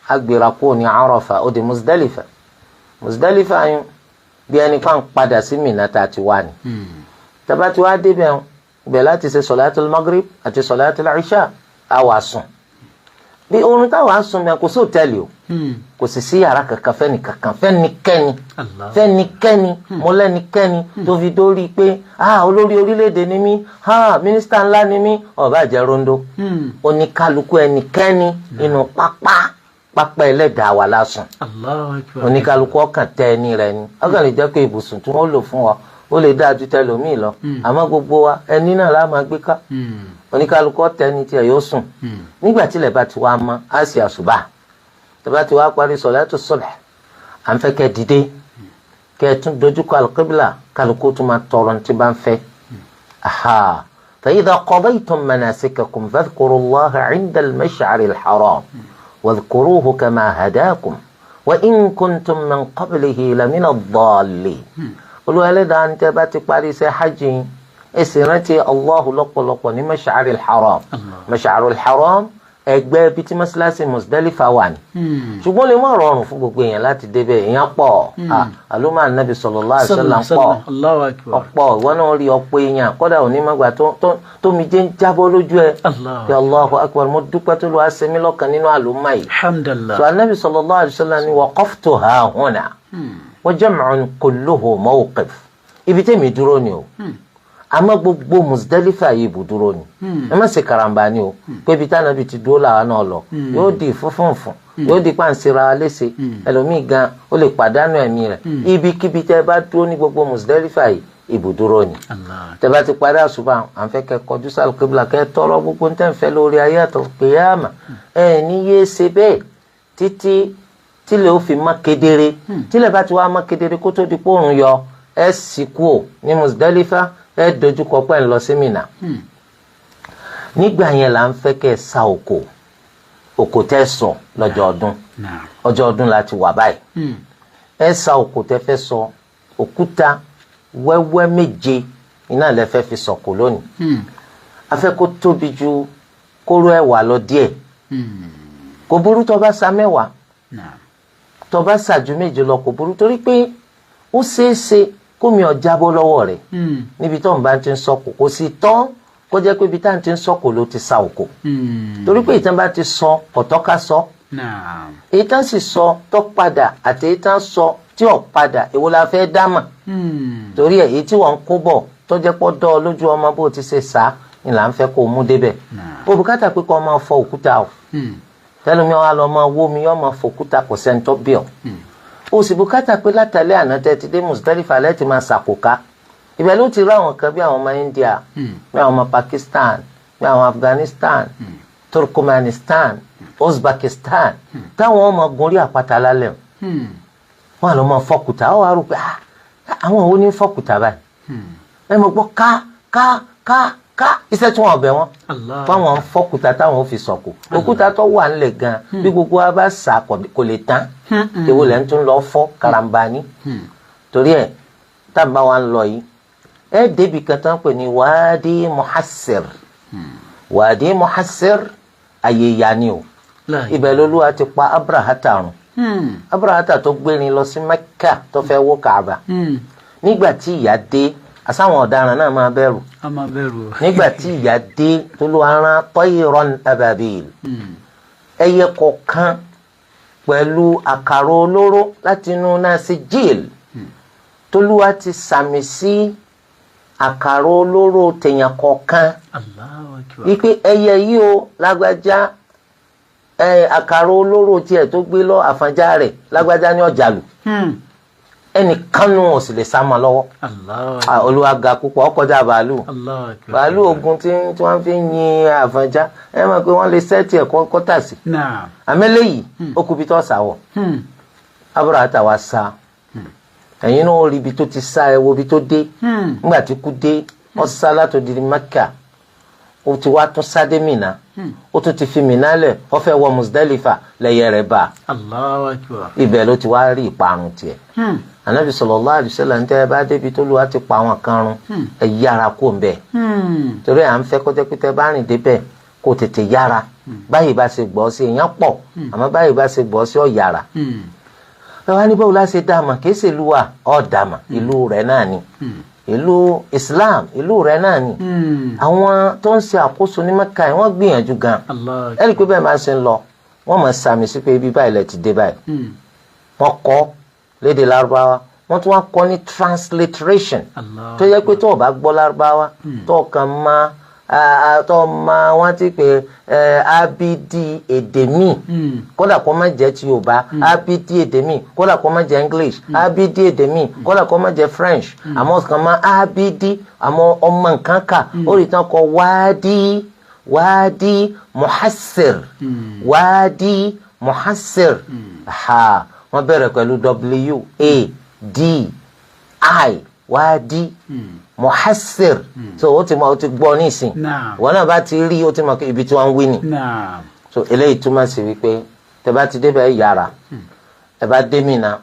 agbèrè kó ní Àrafà ó di Muzdalifa yín bí ẹni kan padà sí Mínà tá a ti wá ni tàbá ti wá débẹ̀ ibẹ̀ láti ṣe sọ̀láàtì magrib àti sọ̀láàtì ìṣà àwa sùn bí oorun táwa sùn mi kò sí òtẹ́ẹ̀lì o kò sì sí yàrá kankan fẹ́nikẹ́ni mọ́lẹ́nikẹ́ni tó fi dórí pé olórí orílẹ̀-èdè ni mí mínísítà ńlá ni mí ọ̀bá jẹ́ rondo oníkálukú ẹnikẹ́ni nínú pápá ẹlẹ́dàá wa lásùn oníkálukú ọkàn tẹ́ ẹni rẹ ni ọkàn lè jẹ́ pé ibùsùn tí wọ́n lò fún wa ó lè dáa ju tẹlòmíì lọ àmọ́ gbogbo wa ẹni náà la máa gbé ká oníkálukú tẹni tí ẹ yóò sùn nígbà tílẹ̀ bá ti wá mọ́ á sì àṣùbà tó bá ti wá parí sọ̀látù subh à ń fẹ́ kẹ́ dìde kẹ́ ẹ tún dojúkọ al-qibla kálukú tún máa tọrọ ní tí bá ń fẹ́ aha fa idha qadaytum manasikakum fadhkuru Allaha 'inda al-mash'ari al-haram wadhkuruhu kama hadakum wa in kuntum min qablihi lamina ad-dallin olùwẹ̀lẹ́dàá ní tẹ́ bá ti parí iṣẹ́ hajj ẹ sì rántí Allahu lọ́pọ̀lọpọ̀ ní mash'ari al-haram mash'ari al-haram ẹgbẹ́ ibi tí mọ́sálásí Muzdalifa wà ní. ṣùgbọ́n lè má rọrùn fún gbogbo èèyàn láti débẹ̀ èèyàn pọ̀ àlùmọ́ ànábì sallallahu alaihi wasallam pọ̀ ọ̀pọ̀ ìwọ náà rí ọ̀pọ̀ èèyàn kọ́dà òní mọ́gbà tó mi jẹ́ ń jábọ́ lójú ẹ̀ kí Allahu akbar mo dúpẹ́ tó lọ́wọ́ sẹ́mi lọ́kàn nínú àlùmọ́ yìí. so ànábì sallallahu alaihi wasallam ni waqaftu hahuna wa jam'un kulluhu mawqif ibi tẹ́mi dúró ni o àmọ́ gbogbo Muzdalifa yìí ibùdúró ni ẹ má ṣe karambà ni o pé ibi táwọn ibi ti dúró làwọn náà lọ yóò di fúnfúnfún yóò di pàǹsíra léṣe ẹlòmíì gan ó lè pàdánù ẹ̀mí rẹ̀ ibikíbi tẹ́ bá dúró ní gbogbo Muzdalifa yìí ibùdúró ni tẹ́ bá ti parí àṣùbà à ń fẹ́ kẹ́ kọjú sí al-qibla kẹ́ tọrọ gbogbo ń tẹ́ ń fẹ́ lórí ayé àtọ̀ qiyama ẹ ní yé ṣe bẹ́ẹ̀ títí tílẹ̀ ó fi má kedere tílẹ̀ bá ti wá má kedere kó tó di pòrùn yọ ẹ sì kú ò ní Muzdalifa ẹ dojúkọ pẹ́ ń lọ sí Mínà nígbà yẹn là ń fẹ́ kẹ́ ẹ sa òkò tẹ́ sọ lọ́jọ́ ọdún ọjọ́ ọdún láti wà báyìí ẹ sa òkò tẹ́ fẹ́ sọ òkúta wẹ́wẹ́ méje iná lẹ fẹ́ fi sọ̀kò lónìí a fẹ́ kó tóbi ju kóró ẹ̀wà lọ díẹ̀ kò burú tó bá sa mẹ́wàá tó bá sa ju méje lọ kò burú torí pé ó ṣeéṣe kómi ọ̀jábọ́ lọ́wọ́ rẹ̀ níbi tó ń bá ti ń sọ̀kò kò sí tán kó jẹ́ pé ibi tá à ń ti ń sọ̀kò ló ti sa òkò torí pé ìtàn bá ti sọ ọ̀tọ́ ká sọ èyí tán sì sọ tó padà àti èyí tán sọ tí ò padà èwo la fẹ́ dámà torí ẹ̀ èyí tí wọ́n ń kó bọ̀ tó jẹ́ pọ́ dọ́ ọ lójú ọmọ bó ti ṣe sá ni là ń fẹ́ kó o mú débẹ̀ o bùkátà pé kó o máa fọ òkúta o tẹ́lẹ̀mí wa lọ máa wó mi yọ́ máa fọ òkúta kò sẹ́ńtọ́ bí ọ o sì bùkátà pé látàlẹ́ àná tẹ́ ti dé Muzdalifa lẹ́tì máa ṣàkóká ibẹ̀ ló ti rí àwọn kan bí àwọn ọmọ India bí àwọn ọmọ Pakistan bí àwọn Afghanistan Turkmenistan Uzbekistan táwọn ọmọ gun rí àpáta lálẹ́ wọn lọ máa fọkùtà ọ wá rò pé àwọn òun ní fọkùtà báyìí ẹ mọ̀ gbọ́ ká iṣẹ́ tí wọ́n bẹ̀ wọ́n fáwọn ń fọkùtà táwọn ò fi sọ̀kò òkúta tó wà ńlẹ̀ gan bí gbogbo wa bá sà kò lè tán èwo lẹ́ ń tún lọ fọ́ karambani torí ẹ̀ tábà wa ń lọ yìí ẹ débi kan tán pè ní Wadi Muhassir Wadi Muhassir ayé ìyá ni o ibẹ̀ lolúwa ti pa Abrahata run Abrahata tó gbérin lọ sí Mẹ́kà tó fẹ́ wó Kaaba nígbà tí ìyà dé àsáwọn ọ̀daràn náà máa bẹ̀rù nígbà tí ìyà dé tó ló rán tayran ababil ẹyẹ kọ̀ọ̀kan pẹ̀lú àkàrà olóró láti inú náà sí jíìl tólúwa ti sàmì sí àkàrà olóró tèèyàn kọ̀ọ̀kan wípé ẹyẹ yìí ó lágbájá àkàrà olóró tiẹ̀ tó gbé lọ àfànjá rẹ̀ lágbájá ní ọ̀jàlù ẹnìkan nù ò sì lè sá ma lọ́wọ́ Olúwa ga púpọ̀ ọkọjá bàálù ogun tí wọ́n fi ń yin àfànjá ẹ mọ̀ pé wọ́n lè sẹ́ẹ̀tì ẹ̀kọ́ kọ́tà sí àmẹ́lẹ́ yìí ó kú bí tó sàwọ̀ Abrahata wa sá ẹ̀yin náà ó rí ibi tó ti sá ẹ wo ibi tó dé nígbà tí kú dé wọ́n sá látòdì Mẹ́kà ó ti wá tún sá dé Mínà ó tún ti fi Mínà lẹ̀ ó fẹ́ wọ Muzdalifa lẹ́yẹ rẹ̀ bá ibẹ̀ ló ti wá rí ìparun tiẹ̀ Ànábì sallallahu alaihi wasallam tẹ́ ẹ bá débi tó lùwà ti pa àwọn kan run ẹ yára kó ń bẹ̀ torí à ń fẹ́ kó jẹ́ pé tẹ́ bá rìn débẹ̀ kó tètè yára báyìí bá ṣe gbọ́ sí èèyàn pọ̀ àmọ́ báyìí bá ṣe gbọ́ sí ọ̀ yára ẹ wá ní báwo la ṣe dàmà kìí ṣe ìlú wa ọ̀ dàmà ìlú rẹ̀ náà ni ìlú Islam ìlú rẹ̀ náà ni àwọn tó ń ṣe àkóso ní Mẹ́kà yìí wọ́n gbìyànjú gan ẹ rí i pé bẹ́ẹ̀ máa ṣe ń lọ wọ́n máa sàmì sí pé ibi báyìí lẹ ti dé báyìí wọ́n kọ́ lédè Lárúbáwá wọ́n tún wá kọ́ ní transliteration tó yẹ pé tó o bá gbọ́ Lárúbáwá tó o kàn máa àtọ́ ma wọ́n ti pè abidi èdè míì kódà kó má jẹ́ ti Yorùbá abidi èdè míì kódà kó má jẹ́ English abidi èdè míì kódà kó má jẹ́ French àmọ́ kàn má abidi àmọ́ ọmọ nǹkan kà ó rí tán kọ wadi muhassir wadi muhassir wọ́n bẹ̀rẹ̀ pẹ̀lú WADI wadi muhassir so o ti gbọ́ nísìn wọn náà bá ti rí o ti mọ̀ ibi tí wọ́n ń wí ni so eléyìí túmọ̀ sí wípé tẹ́ bá ti débẹ̀ yára ẹ bá dé Mínà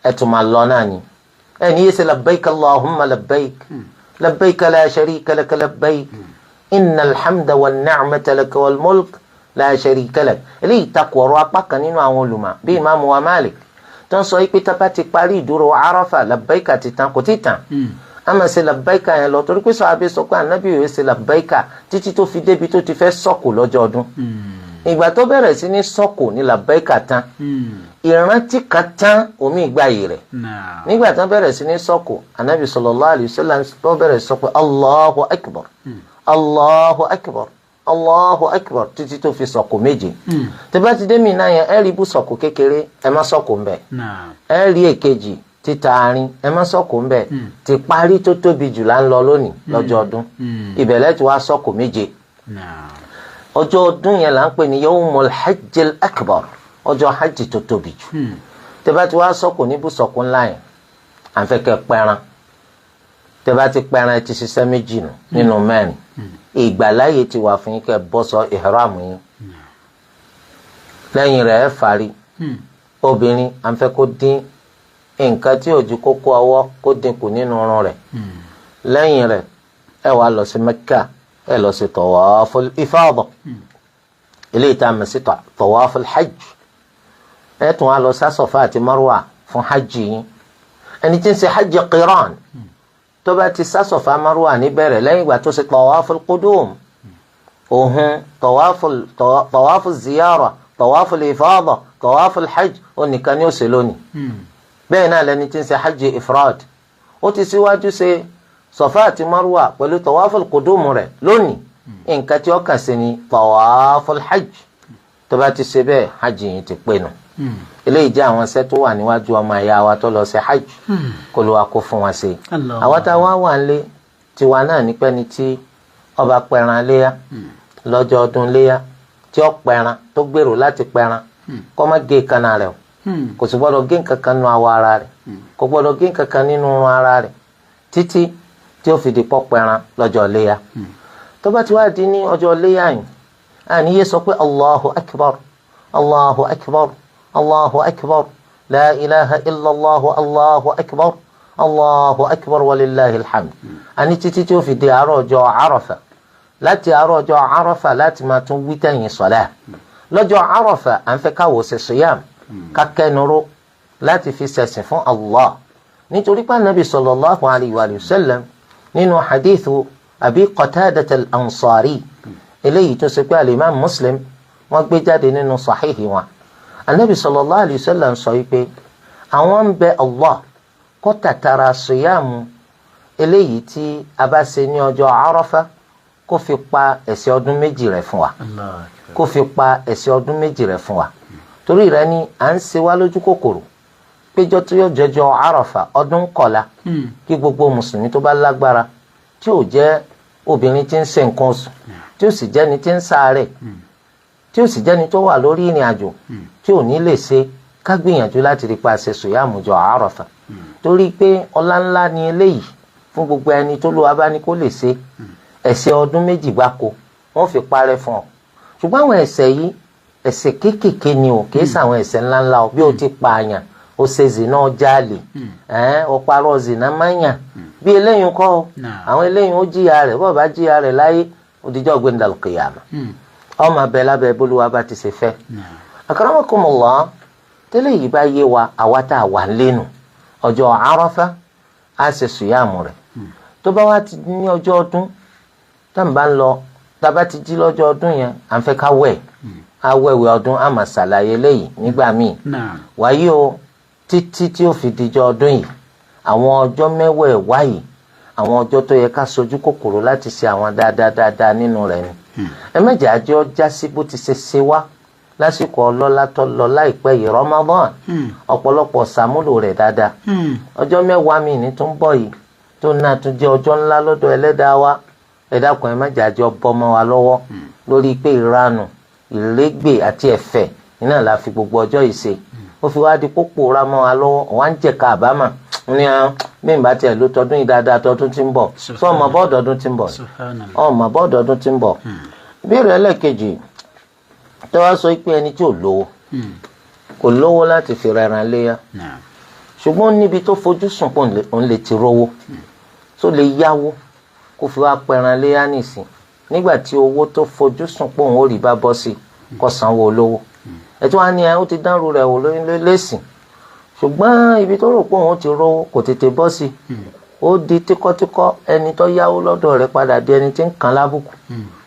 ẹ tún máa lọ náà ni ẹ ní yé ṣe labbaik allahumma labbaik labbaik la sharika laka labbaik innal hamda wan ni'mata laka wal mulk la sharika lak eléyìí takò ọ̀rọ̀ apá kan nínú àwọn olùmọ̀ bí Imam wa Malik tó ń sọ pé tá bá ti parí ìdúró Arafa labbaika ti tán kò tí tán a máa ṣe labbaika yẹn lọ torí pé sàhábà sọ pé ànábì yóò ṣe labbaika títí tó fi débi tó ti fẹ́ sọ̀kò lọ́jọ́ ọdún ìgbà tó bẹ̀rẹ̀ sí ní sọ̀kò ní labbaika tán ìrántí kan tán omi ìgbà yìí rẹ̀ nígbà tó bẹ̀rẹ̀ sí ní sọ̀kò ànábì sallallahu alaihi wasallam tó bẹ̀rẹ̀ sọ pé Allahu akbar Allahu akbar Allahu akbar títí tó fi sọ̀kò méje tó bá ti dé Mínà yẹn ẹ rí ibùsọ̀kò kékeré ẹ má sọ̀kò ń bẹ̀ ẹ rí èkejì títa àárín ẹ má sọ̀kò ń bẹ̀ ti parí tó tóbi jù là ń lọ lónìí lọ́jọ́ ọdún ìbẹ̀lẹ̀ tí wàá sọ̀kò méje ọjọ́ ọdún yẹn là ń pè ní yawmul hajjil akbar ọjọ́ hajj tó tóbi jù tẹ́ bá ti wàá sọ̀kò ní ibùsọ̀kò ńlá yẹn à ń fẹ́ kẹ́ pẹran tẹ́ bá ti pẹran ẹ ti ṣiṣẹ́ méjì nínú mẹ́rin ìgbàláyè ti wà fún yín kẹ́ bọ́ sọ ihram yín lẹ́yìn rẹ̀ ẹ fárí obìnrin à ń fẹ́ kó dín nǹkan tí ò ju kókó ọwọ́ kó dínkù nínú ọrùn rẹ̀ lẹ́yìn rẹ̀ ẹ wá lọ sí Mẹ́kà ẹ lọ sí tawaful ifada eléyìí tá a mọ̀ sí tawaful hajj ẹ tún wá lọ sí Safa àti Marwa fún hajj yín ẹni tí ń ṣe hajj qiran tó bá ti sá Safa Marwa níbẹ̀rẹ̀ lẹ́yìn ìgbà tó ṣe tawaful qudum òhun tawaful ziyara tawaful ifada tawaful hajj ó nìkan ni ó ṣe lónìí bẹ́ẹ̀ náà lẹni tí ń ṣe hajj ifrad ó ti síwájú ṣe Safa àti Marwa pẹ̀lú tawaful qudum rẹ̀ lónìí nǹkan tí ó kàn sí ni tawaful hajj tó bá ti ṣe bẹ́ẹ̀ hajj yìí ti pé nu eléyìí jẹ́ àwọn iṣẹ́ tó wà níwájú ọmọ ìyá wa tó lọ ṣe hajj kó ló wa kó fún wa ṣe àwọn tá a wà ń lé tiwa náà ní pẹ́ni tí ọba pẹran léyà lọ́jọ́ ọdún léyà tí ó pẹran tó gbèrò láti pẹran kó má gé kaná rẹ̀ o kò sì gbọ́dọ̀ gé nǹkan kan nínú awọ ara rẹ̀ kò gbọ́dọ̀ gé nǹkan kan nínú irun ara rẹ̀ títí tí ó fi di pọ́ pẹran lọ́jọ́ léyà tó bá ti wá di ní ọjọ́ léyà yìí àníyé sọ pé Allahu akbar Allahu akbar Allahu akbar la ilaha illallah Allahu akbar Allahu akbar walillahi alhamd àní títí tí ó fi di àárọ̀ ọjọ́ Arafa láti àárọ̀ ọjọ́ Arafa láti máa tún wí tẹ̀yìn sọ̀lá lọ́jọ́ Arafa à ń fẹ́ káwọ́ ṣe siyam kákẹ́nuró láti fi ṣẹ̀sìn fún Allah nítorí pé Ànábì sallallahu alayhi wa sallam nínú hadithu Abi Qatadah al-Ansari eléyìí tó ṣe pé al-Imam Muslim wọ́n gbé jáde nínú sahihi wọn Ànábì sallallahu alayhi wa sallam sọ wípé àwọn ń bẹ Allah kó tàtàrà siyamu eléyìí tí a bá ṣe ní ọjọ́ Arafa kó fi pa ẹ̀ṣẹ̀ ọdún méjì rẹ̀ fún wa kó fi pa ẹ̀ṣẹ̀ ọdún méjì rẹ̀ fún wa torí rẹ̀ ni à ń ṣe wá lójú kòkòrò péjọ tó yọ jọjọ Arafa ọdún kọlá kí gbogbo mùsùlùmí tó bá lágbára tí ò jẹ́ obìnrin tí ń ṣe nǹkan oṣù tí ó sì jẹ́ni tí ń ṣàárẹ̀ tí ó sì jẹ́ni tó wà lórí ìrìn àjò tí ò ní lè ṣe ká gbìyànjú láti rí pa ṣe sùyàmùjọ Arafa torí pé ọlá ńlá ni eléyìí fún gbogbo ẹni tó lò wá ní kó lè ṣe ẹ̀ṣẹ̀ ọdún méjì gbáko wọ́n fi parẹ́ fún ọ ṣùgbọ́n àwọn ẹ̀ṣẹ̀ yìí ẹ̀ṣẹ̀ kéékèèké ni o kìí ṣàwọn ẹ̀ṣẹ̀ ńláńlá o bí o ti pààyàn o ṣe zina ọjàlè o parọ́ zina máyàn bí eléyìí kọ́ o àwọn eléyìí ó jìyà rẹ̀ bọ́ọ̀ bá jìyà rẹ̀ láyé òdìjọ́ gbẹ̀ndàlù kìyàmà ọmọ abẹ lábẹ́ bólúwa bá ti ṣe fẹ́. akramakumullah tẹ́lẹ̀ yìí bá yé wa àwa tá a wà lẹ́nu ọjọ́ Arafa á ṣe sùyàmù rẹ̀ tó bá wá ti ní ọjọ́ ọdún tá n bá ń lọ tá a bá ti jí lọ́jọ́ ọdún yẹn à ń fẹ́ ká wẹ̀ awẹ́wẹ́ ọdún á máa ṣàlàyé léyìí nígbà míì wáyé o títí tí ó fi dijọ́ ọdún yìí àwọn ọjọ́ mẹ́wẹ̀ẹ̀wá yìí àwọn ọjọ́ tó yẹ ká sojú kòkòrò láti ṣe àwọn dáadáa nínú rẹ̀ ni ẹ má jẹ́ àjọ já sí bó ti ṣe wá lásìkò ọlọ́lá tó lọ láìpẹ́ yìí Ramadan ọ̀pọ̀lọpọ̀ ṣàmúlò rẹ̀ dáadáa ọjọ́ mẹ́wàá mi ní tó ń bọ̀ yìí tó náà tún jẹ́ ọjọ́ ńlá lọ́dọ̀ ẹlẹ́dàá wa ẹ dákun ẹ má jẹ́ àjọ bọ́ mọ́ wa lọ́wọ́ lórí pé ìranù ìrégbè àti ẹ̀fẹ̀ iná la fi gbogbo ọjọ́ yìí ṣe ó fi wá di pópó ra mọ́ wa lọ́wọ́ wọ́n á ń jẹ̀ka àbámà ní bí n bá tiẹ̀ ló tọdún yìí dáadáa tọdún tí ń bọ̀ sọ ọmọ bọ́ọ̀dù ọdún tí ń bọ̀ ọmọ bọ́ọ̀dù ọdún tí ń bọ̀ ìbéèrè ẹlẹ́ẹ̀kejì tó wá sọ pé ẹni tí ò lówó kò lówó láti fi rẹran léyà ṣùgbọ́n níbi tó fojú sùn pé òun lè ti rówó tó lè yáwó kó fi wá pẹran léyà nìsín nígbà tí owó tó fojú sùn pé òun ò rí bá bọ́ sí kó sanwó olówó ẹ̀tọ́ wa ni ó ti dánrù rẹ̀ wò lẹ́sìn ṣùgbọ́n ibi tó rò pé òun ti rówó kò tètè bọ́ sí ó di tíkọ́tíkọ́ ẹni tó yáwó lọ́dọ̀ rẹ̀ padà di ẹni tí ń kàn lábùkù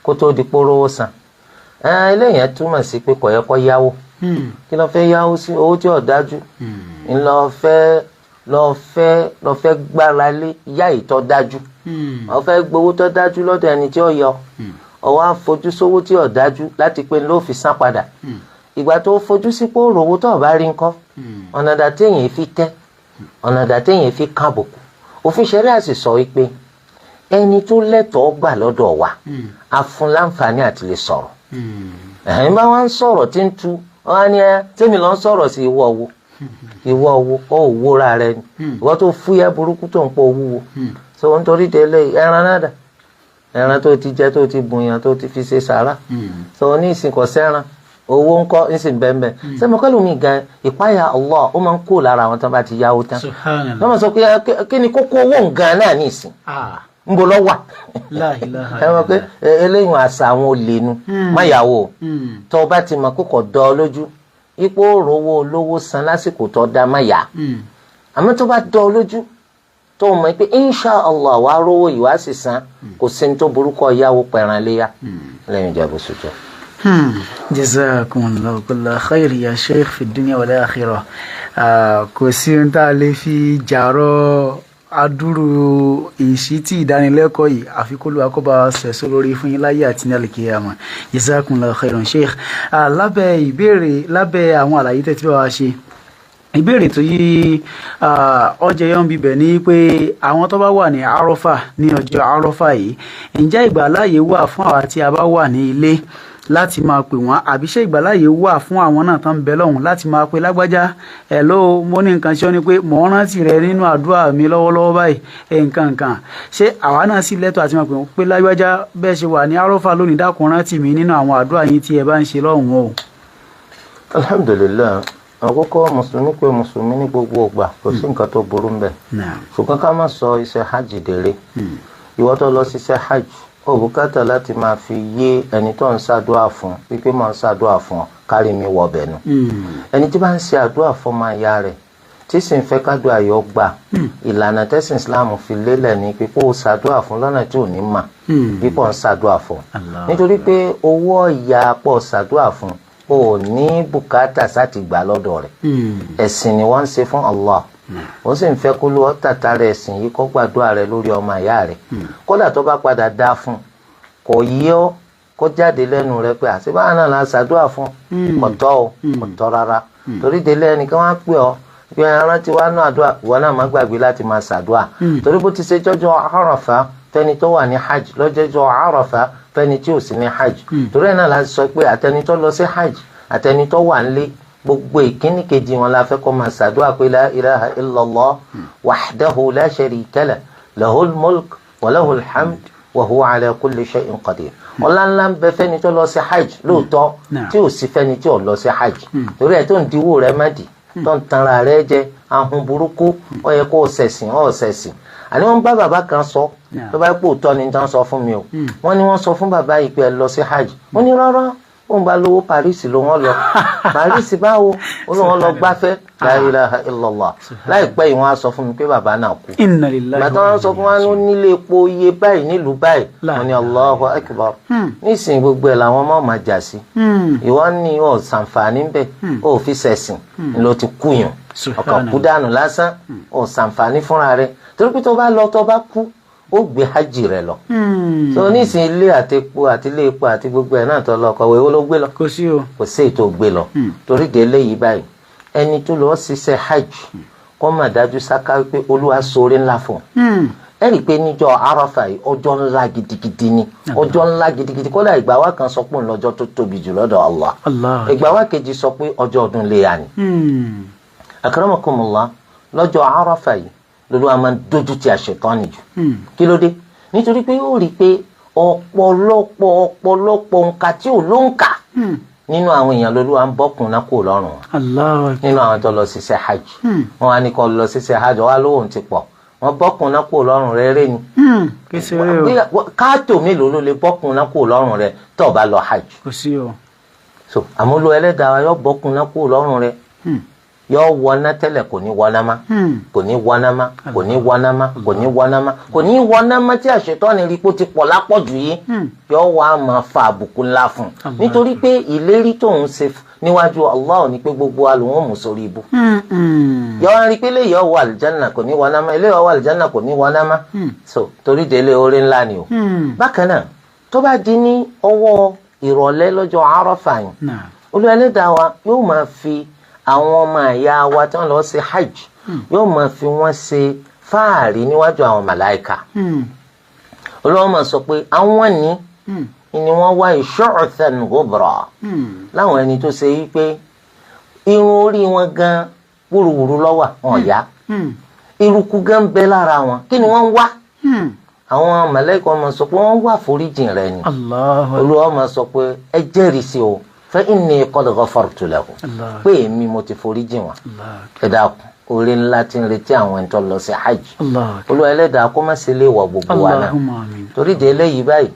kó tó di pórówó san eléyìí túmọ̀ sí pé kò yẹ kó yáwó kí ló fẹ́ yáwó sí owó tí ò dájú lọ fẹ́ gbára lé yá ìtọ́ dájú ó fẹ́ gbowó tó dájú lọ́dọ̀ ẹni tí ó yọ ó wá fojú sówó tí ò dájú láti pé ló fi san padà ìgbà tó fojú sí pé òrówó tó bá rí ńkọ́ ọ̀nà dà téèyàn fi tẹ́ ọ̀nà dà téèyàn fi kábùkù òfin ṣẹ̀ríà sì sọ wípé ẹni tó lẹ́tọ̀ọ́ gbà lọ́dọ̀ wa a fún láǹfààní àti lè sọ̀rọ̀ ẹ̀hìn bá wọn ń sọ̀rọ̀ tí ń tu wọn ni tẹ́mi lọ ń sọ̀rọ̀ sí ìwọ owó ó wúra rẹ ni ìwọ tó fúyẹ́ burúkú tó ń pọ̀ owó so nítorí délé ẹran náà dà ẹran tó ti jẹ tó ti bùnyàn tó ti fi ṣe sàrà so ní ìsìnkọ̀ sẹ́ran owó ńkọ́ ìsìn bẹ́ẹ̀ sẹ́mi kọ́ lómi gan ìpáyà Allah ó máa ń kó lára àwọn tó bá ti yáwó tán wọ́n máa sọ pé kí ni kókó owó nǹkan náà ní ìsìn ń bọ̀ lọ́wọ́ ẹ mọ̀ pé eléyìí àṣà àwọn olè nu máyàwó tó o bá ti mọ̀ pé kò dọ́ ọ lójú ipò òrówó olówó san lásìkò tó dá máyà àmọ́ tó bá dọ́ ọ lójú tó o mọ̀ pé insha Allah wàá rówó yìí wàá sì san kò sí ní tó burúkọ yáwó pẹ̀ràn léyà lẹ́yìn ìjà bó sojú. Jazakumullahu kulla khair ya sheikh fi dunya wal akhirah kò sí ohun tá a lè fi jàrọ adúrú ìṣítí ìdánilẹ́kọ̀ọ́ yìí àfikún akọ́bà sẹ̀sọ́ lórí fún yín láyé àti ní alìkíyàmá jazakumullahu khairan sheikh lábẹ́ ìbéèrè lábẹ́ àwọn àlàyé tẹ́tí bá wa ṣe ìbéèrè tó yí ọjọ́ yọ́n bíbẹ̀ ní pé àwọn tó bá wà ní arọ́fà ní ọjọ́ arọ́fà yìí ǹjẹ́ ìgbàláyè wà fún àwa tí a bá wà ní ilé láti máa pè wọ́n àbí ṣé ìgbàláyè wà fún àwọn náà tán bẹ lọ́hùn láti máa pe lágbájá hello mo ní nǹkan ṣe ọ́ ni pé mò ń rántí rẹ nínú àdúrà mi lọ́wọ́lọ́wọ́ báyìí nǹkan ṣé àwa náà sì lẹ́tọ̀ọ́ àti máa pè wọ́n pé lágbájá bẹ́ẹ̀ ṣe wà ní arọ́fà lónìí dákun rántí mi nínú àwọn àdúrà yín tí ẹ bá ń ṣe lọ́hùn o. alhamdulillah àkọ́kọ́ mùsùlùmí pé mùsùlùmí ní gbogbo ìgbà kò sí nǹkan tó burú ń bẹ̀ ṣùgbọ́n ká má sọ iṣẹ́ hajj dèrè ìwọ tó lọ síṣẹ́ hajj ó bùkátà láti máa fi yé ẹni tó ń ṣàdúrà fún wípé máa ń ṣàdúrà fún ọ kárí mi wọ bẹ̀nu ẹni tí bá ń ṣe àdúrà fún ọmọ ìyá rẹ̀ tí sì ń fẹ́ kádùá yọ gbà ìlànà tẹ́sìn Islam fi lélẹ̀ ní pé kó o ṣàdúrà fún lọ́nà tí ò ní mà pípọ̀ ń ṣàdúrà fún nítorí pé owó ọ̀yà pọ̀ ṣàdúrà fún o ní bùkátà sáti gbà lọ́dọ̀ rẹ̀ ẹ̀sìn ni wọ́n ń ṣe fún Allah ó sì ń fẹ́ kó lọ́ọ́ tàtà rẹ̀ ẹ̀sìn yìí kó gbàdúrà rẹ̀ lórí ọmọ ìyá rẹ̀ kódà tó bá padà dá fún kò yí ọ́ kó jáde lẹ́nu rẹ̀ pé àṣebáyà náà la ṣàdúrà fún kọ̀tọ́ o kọ̀tọ́ rárá torí délé ẹnìkan wá pè ọ́ pé ẹran tí wàá náà àdúrà ìwọ náà má gbàgbé láti máa ṣàdúrà torí bó ti ṣe jọ́jọ́ Àrafà fẹ́ni tó wà ní hajj lọ́jọ́jọ́ Àrafà fẹ́ni tí ò sí ní hajj torí ẹ̀ náà la sọ pé àtẹni tó lọ sí hajj àtẹni tó wà nílé gbogbo ìkíní kejì wọn la fẹ́ kó máa ṣàdúrà pé la ilaha illallah wahdahu la sharika lah lahul mulk wa lahul hamd wa huwa ala kulli shay'in qadir. ọ̀lànlá ń bẹ fẹ́ni tó lọ sí hajj lóòótọ́ tí ò sí fẹ́ni tí ò lọ sí hajj torí ẹ̀ tó ń diwó rẹ̀ má dì tó ń tanra rẹ̀ jẹ ahun burúkú ó yẹ kó o ṣẹ̀sìn àní wọ́n bá bàbá kan sọ tó bá pò tọ́ ni tán sọ fún mi o wọ́n ní wọ́n sọ fún bàbá yìí pé ẹ lọ sí hajj wọ́n ní rárá òun bá lówó Paris ló wọ́n lọ Paris báwo ó ló wọ́n lọ gbáfẹ́ la ilaha illallah láìpẹ́ yìí wọ́n á sọ fún mi pé bàbá náà kú bàtà wọn sọ fún wa ní nílé epo iye báyìí nílùú báyìí wọ́n ní Allahu akbar nísìnyí gbogbo ẹ̀ làwọn ọmọ máa jà sí ìwọ ní ọ̀ sàǹfààní bẹ́ẹ̀ ó fi ṣẹ̀sìn ló ti kúyàn ọkàn kú dànù lásán ọ̀ sàǹfààní fúnra rẹ̀ torí pé tó bá lọ tó bá kú ó gbé hajj rẹ lọ. so nísìnyí ilé àti epo àti ilé epo àti gbogbo ẹ̀ náà tó lọ kọ̀wé ó ló gbé lọ. kò sí o. kò sí ètò gbé lọ. torí de eléyìí báyìí ẹni tó lọ ṣiṣẹ́ hajj kó má dájú sáká wípé olúwa ṣoore ńlá fún un. ẹ rí i pé níjọ́ Àrafà yìí ọjọ́ ńlá gidigidi ni ọjọ́ ńlá gidigidi kódà ìgbà wa kan sọ pé òun lọ́jọ́ tó tóbi jù lọ́dọ̀ Allah. ìgbà wa kejì sọ pé ọjọ́ ọdún léya ni. akramakumullah lọ́jọ́ Àrafà yìí lolúwa máa ń dójú ti àṣetánì jù. kí ló dé? nítorí pé ó rí i pé ọ̀pọ̀lọpọ̀ nǹkan tí ò ló ń kà nínú àwọn èèyàn lolúwa ń bọ́kùn náà kò lọ́rùn nínú àwọn tó lọ ṣiṣẹ́ hajj. wọ́n wá ní kó lọ ṣiṣẹ́ hajj wá lóhùn ti pọ̀ wọ́n bọ́kùn náà kò lọ́rùn rẹ̀ rẹ́ ni. káàtó mélòó ló lè bọ́kùn náà kò lọ́rùn rẹ̀ tó bá lọ hajj. kò sí o. so àmúlò ẹlẹ́dàá wa yóò bọ́kùn náà kò lọ́rùn rẹ̀ yóò wọná tẹ́lẹ̀ kò ní wọná má kò ní wọná má kò ní wọná má kò ní wọná má kò ní wọná má tí àṣetánì rí pé ti pọ̀ lápọ̀jù yìí yóò wá máa fa àbùkù ńlá fún un nítorí pé ìlérí tóun ṣe níwájú Allah ní pé gbogbo alùwọ̀n mú sórí ibú. yóò rí pé lè yọ wọ àlìjánà kò ní wọná má ilé yọ wọ àlìjánà kò ní wọná má so torí délé orí ńlá ni o. bákan náà tó bá di ní ọwọ́ ìrọ̀lẹ́ lọ́jọ́ Àrafà yìí Olúwa Ẹlẹ́dàá wa yóò máa fi àwọn ọmọ àyà wa tí wọ́n lọ ṣe hajj yóò máa fi wọ́n ṣe fáàrí níwájú àwọn màláìka. Olúwa máa sọ pé àwọn ni wọ́n wá shu'than ghubra láwọn ẹni tó ṣe wípé irun orí wọn gan wúruwúru lọ́wọ́ wọn yá eruku gan bẹ lára wọn kí ni wọ́n wá. àwọn màláìka máa sọ pé wọ́n wá foríjìn rẹ ni. Olúwa máa sọ pé ẹ jẹ́rìí sí o fa inni qad ghafartu lahu pé èmi mo ti forí jìn wọ́n. ẹ dákun orí ńlá tí ń retí àwọn ẹni tó lọ sí hajj. Olúwa Ẹlẹ́dàá kó má ṣe lè wọ gbogbo wa náà torí de eléyìí báyìí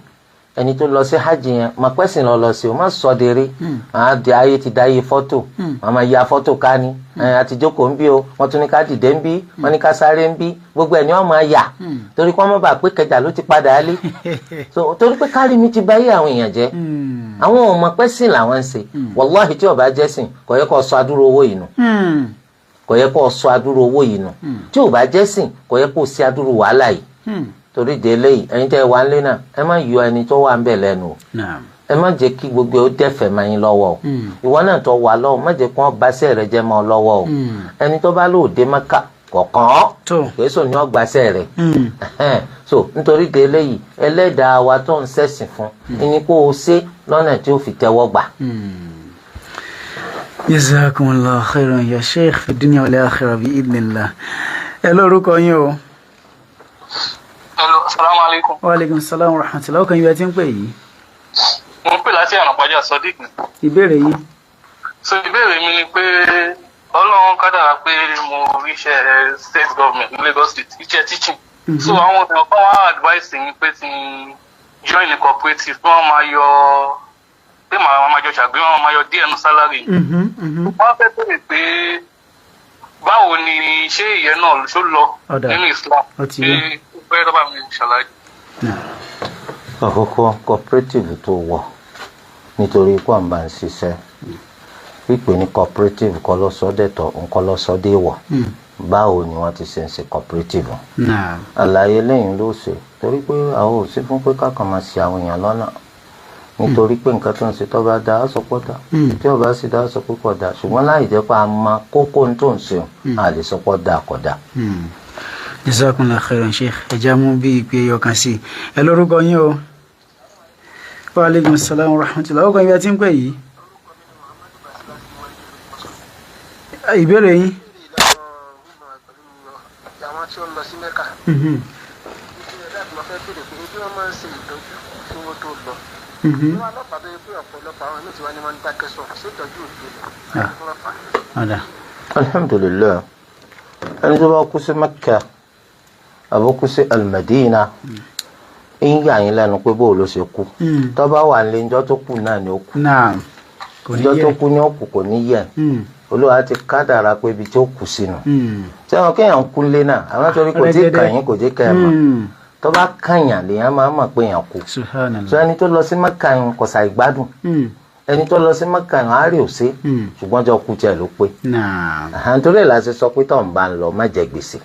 ẹni tó lọ sí hajj yẹn máa pẹ́sìn lọ sí o má sọ dèrè àá ayé ti dáyé fọ́tò wọ́n máa ya fọ́tò ká ní àti jókòó ń bí o wọ́n tún ní ká dìde ń bí wọ́n ní ká sáré ń bí gbogbo ẹ̀ ni wọ́n máa yà torí kí wọ́n má bàa pé kẹjà ló ti padà lé torí pé kárí mi ti báyé àwọn èèyàn jẹ́ àwọn ọmọ pẹ́sìn làwọn ń ṣe wàláhì tí ó bá jẹ́sìn kò yẹ kó sọ adúrò owó yìí nù kò yẹ kó sọ adúrò owó yìí nù tí ò bá jẹ́sìn kò yẹ kó sí adúrò wàhálà yìí torí de eléyìí ẹ̀yin tẹ́ wà nílé náà ẹ má yọ ẹni tó wà ń bẹ̀ lẹ́nu o ẹ má jẹ́ kí gbogbo ó dẹ́fẹ̀ máa yín lọ́wọ́ o ìwọ náà tó wà lọ́wọ́ má jẹ́ kí wọ́n baṣẹ́ rẹ jẹ́ mọ́ ọ lọ́wọ́ o ẹni tó bá lóòdé Mákà kọ̀ọ̀kan kèésò ní ọgbàṣẹ́ rẹ̀ so nítorí de eléyìí Ẹlẹ́dàá wa tó ń ṣẹ̀sìn fún ẹni kó o ṣe lọ́nà tí ó fi tẹ́wọ́ gbà. Jazakumullahu khairan ya Sheikh fi dunya wal akhirah bi idhnillah. ẹ lórúkọ yín o. Hello, assalamu alaikum. Wa alaikum assalam wa rahmatullahi. Ọkàn yín bí ẹ ti ń pè yìí. Mo ń pè láti Ànàpájà Sodiq. Ìbéèrè yìí. So ìbéèrè mi ni pé Ọlọ́run kádàrá pé mo ríṣẹ́ state government ní Lagos State, iṣẹ́ teaching. So àwọn ọ̀dọ́ kan wá advice mi pé ti join the cooperative pé wọ́n máa yọ pé màá jọ ṣàgbé wọn máa yọ díẹ̀ nù salary. Wọ́n fẹ́ bèèrè pé báwo ni ṣé ìyẹn náà ṣó lọ nínú Islam pé bẹ́ẹ̀ lọ́ba mi ṣàlàyé. àkọ́kọ́ cooperative tó wọ̀ nítorí pé àǹbá ń ṣiṣẹ́ pípé ní cooperative kọ́ lọ sọ́dẹ̀tọ̀ nǹkan lọ sọ́dẹ̀ wọ̀ báwo ni wọ́n ti ṣe ń ṣe cooperative. àlàyé lẹ́yìn ló ṣe torí pé àwọn ò sí fún pé kákan máa ṣe àwọn èèyàn lọ́nà nítorí pé nǹkan tó ń ṣe tó bá dáa á sọ pé dáa tí ó bá sì dáa á sọ pé kò dáa ṣùgbọ́n láì jẹ́ pé a mọ kókó tó ń ṣe a lè sọ pé dáa kò dáa. Jazakumullahu khairan Sheikh ẹja mú bí ìpè ọkàn sí ẹ lórúkọ yín o. Wa alaikum assalam wa rahmatullahi. ọkàn yín bí a ti ń pè yìí. ìbéèrè yín. àwọn tí ó lọ sí Mẹ́kà alhamdulillah ẹni tó bá kú sí Mẹ́kà àbó kú sí Al-Madina ń yà yín lẹ́nu pé bó ló ṣe kú tó bá wà nílé ńjọ́ tó kù náà ni ó kú ńjọ́ tó kú ni ó kù kò ní yẹ Olúwa ti kádàrá pé ibi tí ó kù sínú sẹ́wọ̀n kéèyàn kú lé náà àwọn torí kò tí ì kàn yín kò tí ì kàn yín mọ́ tó bá kàyàn lèèyàn máa mọ̀ pé èèyàn kú so ẹni tó lọ sí Mẹ́kà yín kò ṣàì gbádùn ẹni tó lọ sí Mẹ́kà yín àárẹ̀ ò sí ṣùgbọ́n jọ kú tiẹ̀ ló pé nítorí ẹ̀ la ṣe sọ pé tó ń bá ń lọ má jẹ gbèsè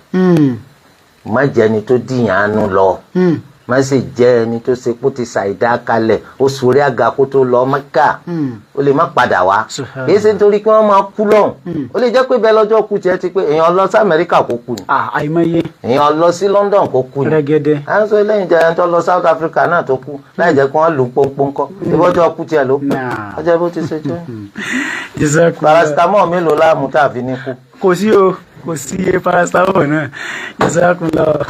má jẹ́ ẹni tó dìyàn ánú lọ má sì jẹ́ ẹni tó ṣe kó ti ṣàìdá kalẹ̀ ó sórí àga kó tó lọ Mẹ́kà ó lè má padà wá kì í ṣe nítorí kí wọ́n máa kú lọ́hùn ó lè jẹ́ pé bẹ́ẹ̀ lọ́jọ́ kú tiẹ̀ ti pé èèyàn lọ sí Amẹ́ríkà kó kú ni àìmọye èèyàn lọ sí London kó kú ni rẹ́gẹ́dẹ́ à ń sọ lẹ́yìn jẹ́ ẹni tó lọ South Africa náà tó kú láì jẹ́ kí wọ́n lù pọ́npọ́n ìbọ́jọ́ kú tiẹ̀ ló kú ọjọ́ bó ti ṣe jẹ́ paracetamol mélòó láàmú tàbí ní kú kò sí paracetamol náà jazakumullah.